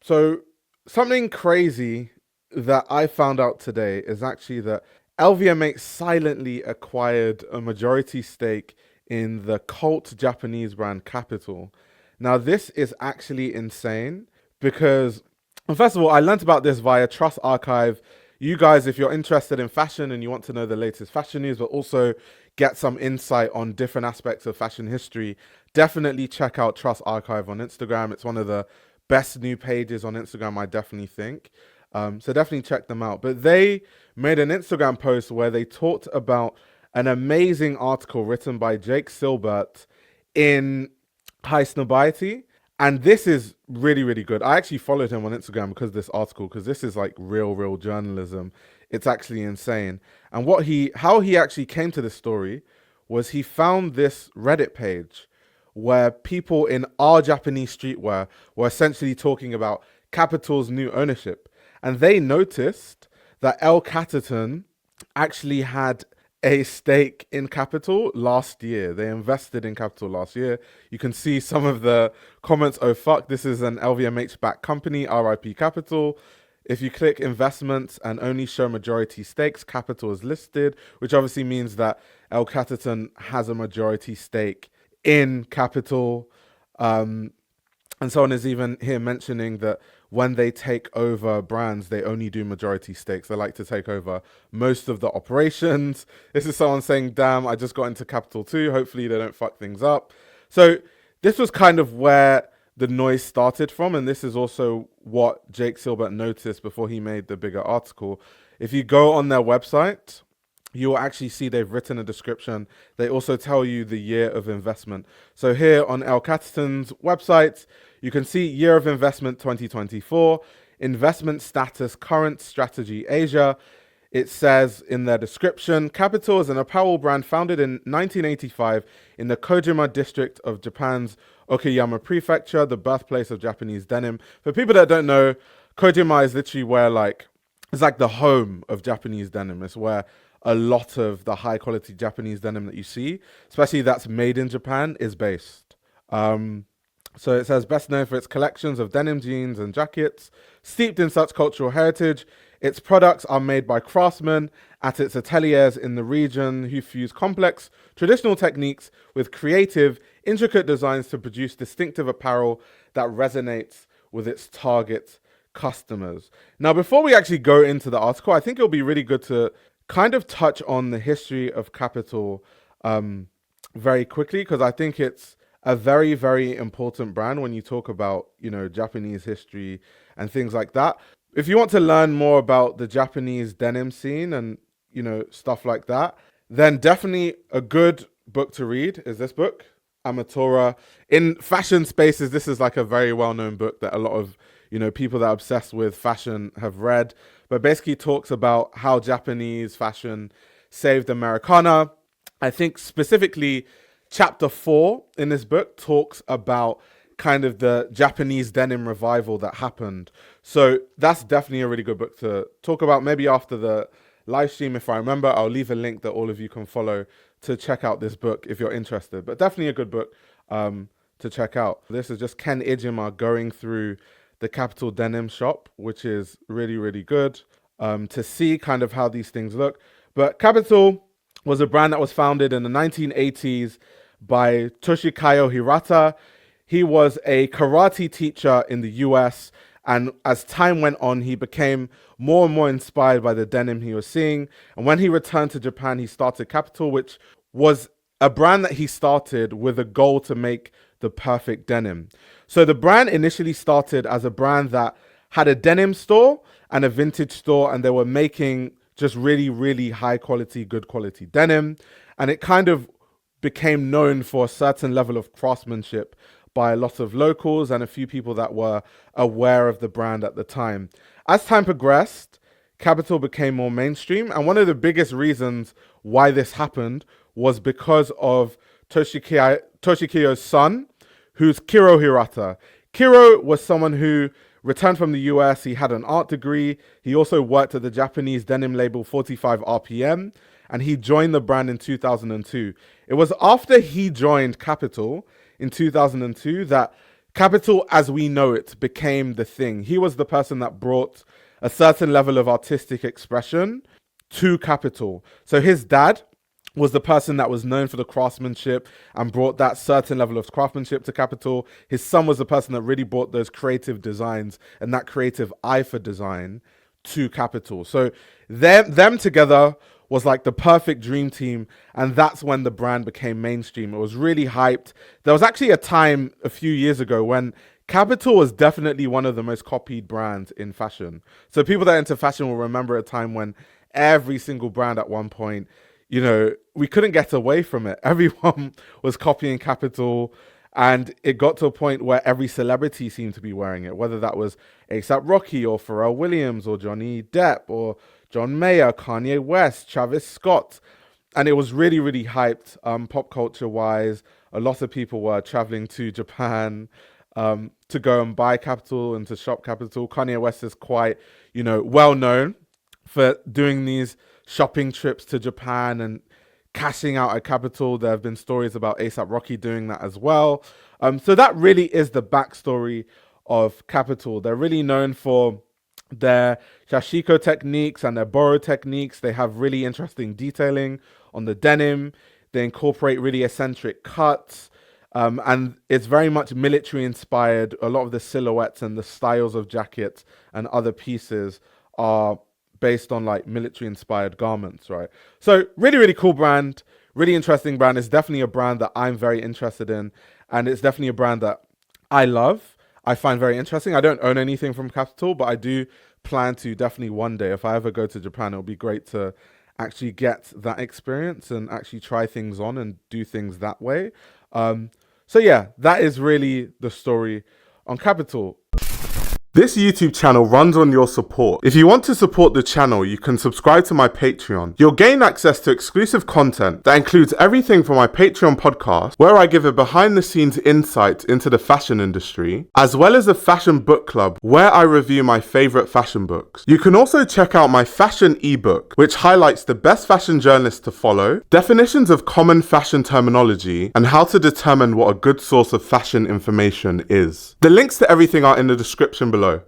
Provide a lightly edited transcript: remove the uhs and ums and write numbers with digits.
So, something crazy that I found out today is actually that LVMH silently acquired a majority stake in the cult Japanese brand Capital. Now, this is actually insane because, well, first of all, I learned about this via Trust Archive. You guys, if you're interested in fashion and you want to know the latest fashion news, but also get some insight on different aspects of fashion history, definitely check out Trust Archive on Instagram. It's one of the best new pages on Instagram, I definitely think. So definitely check them out. But they made an Instagram post where they talked about an amazing article written by Jake Silbert in High Snobiety. And this is really, really good. I actually followed him on Instagram because of this article, because this is like real journalism. It's actually insane. And how he actually came to this story was he found this Reddit page where people in our Japanese streetwear were essentially talking about Capital's new ownership. And they noticed that El Catterton actually had a stake in Capital last year. They invested in Capital last year. You can see some of the comments. Oh, fuck, this is an LVMH backed company, RIP Capital. If you click investments and only show majority stakes, Capital is listed, which obviously means that El Catterton has a majority stake in Capital. And someone is even here mentioning that when they take over brands, they only do majority stakes. They like to take over most of the operations. This is someone saying, damn, I just got into Capital too. Hopefully they don't fuck things up. So this was kind of where the noise started from. And this is also what Jake Silbert noticed before he made the bigger article. If you go on their website, you will actually see they've written a description. They also tell you the year of investment. So here on El Catterton's website, you can see year of investment 2024, investment status, current strategy Asia. It says in their description, Capital is an apparel brand founded in 1985 in the Kojima district of Japan's Okayama prefecture, the birthplace of Japanese denim. For people that don't know, Kojima is literally where it's like the home of Japanese denim. It's where a lot of the high quality Japanese denim that you see, especially that's made in Japan, is based. So it says best known for its collections of denim jeans and jackets, steeped in such cultural heritage. Its products are made by craftsmen at its ateliers in the region who fuse complex traditional techniques with creative, intricate designs to produce distinctive apparel that resonates with its target customers. Now, before we actually go into the article, I think it'll be really good to kind of touch on the history of Capital very quickly, because I think it's a very important brand when you talk about, Japanese history and things like that. If you want to learn more about the Japanese denim scene and, stuff like that, then definitely a good book to read is this book, Amatora. In fashion spaces, this is like a very well-known book that a lot of, people that are obsessed with fashion have read, but basically talks about how Japanese fashion saved Americana. I think specifically chapter 4 in this book talks about kind of the Japanese denim revival that happened. So that's definitely a really good book to talk about. Maybe after the live stream, if I remember, I'll leave a link that all of you can follow to check out this book if you're interested. But definitely a good book to check out. This is just Ken Ijima going through the Capital Denim shop, which is really good to see kind of how these things look. But Capital was a brand that was founded in the 1980s by Toshikiyo Hirata. He was a karate teacher in the US, and as time went on, he became more and more inspired by the denim he was seeing. And when he returned to Japan, he started Capital, which was a brand that he started with a goal to make the perfect denim. So the brand initially started as a brand that had a denim store and a vintage store, and they were making just really high quality, good quality denim. And it kind of became known for a certain level of craftsmanship by a lot of locals and a few people that were aware of the brand at the time. As time progressed, Capital became more mainstream, and one of the biggest reasons why this happened was because of Toshikiyo's son, who's Kiro Hirata. Kiro was someone who returned from the US. He had an art degree. He also worked at the Japanese denim label 45 RPM, and he joined the brand in 2002. It was after he joined Capital in 2002 that Kapital, as we know it, became the thing. He was the person that brought a certain level of artistic expression to Kapital. So his dad was the person that was known for the craftsmanship and brought that certain level of craftsmanship to Kapital. His son was the person that really brought those creative designs and that creative eye for design to Kapital. So them together was like the perfect dream team, and that's when the brand became mainstream. It was really hyped. There was actually a time a few years ago when Kapital was definitely one of the most copied brands in fashion. So people that are into fashion will remember a time when every single brand at one point, you know, we couldn't get away from it. Everyone was copying Kapital, and it got to a point where every celebrity seemed to be wearing it, whether that was A$AP Rocky or Pharrell Williams or Johnny Depp or John Mayer, Kanye West, Travis Scott. And it was really, really hyped pop culture wise. A lot of people were traveling to Japan to go and buy Kapital and to shop Kapital. Kanye West is quite, you know, well known for doing these shopping trips to Japan and cashing out at Kapital. There have been stories about A$AP Rocky doing that as well. So that really is the backstory of Kapital. They're really known for their Sashiko techniques and their borrow techniques. They have really interesting detailing on the denim. They incorporate really eccentric cuts. And it's very much military inspired. A lot of the silhouettes and the styles of jackets and other pieces are based on like military inspired garments, right? So really, really cool brand, really interesting brand. It's definitely a brand that I'm very interested in. And it's definitely a brand that I love. I find very interesting. I don't own anything from Kapital, but I do plan to definitely one day, if I ever go to Japan, it'll be great to actually get that experience and actually try things on and do things that way. So yeah, that is really the story on Kapital. This YouTube channel runs on your support. If you want to support the channel, you can subscribe to my Patreon. You'll gain access to exclusive content that includes everything from my Patreon podcast, where I give a behind the scenes insight into the fashion industry, as well as a fashion book club where I review my favorite fashion books. You can also check out my fashion ebook, which highlights the best fashion journalists to follow, definitions of common fashion terminology, and how to determine what a good source of fashion information is. The links to everything are in the description below.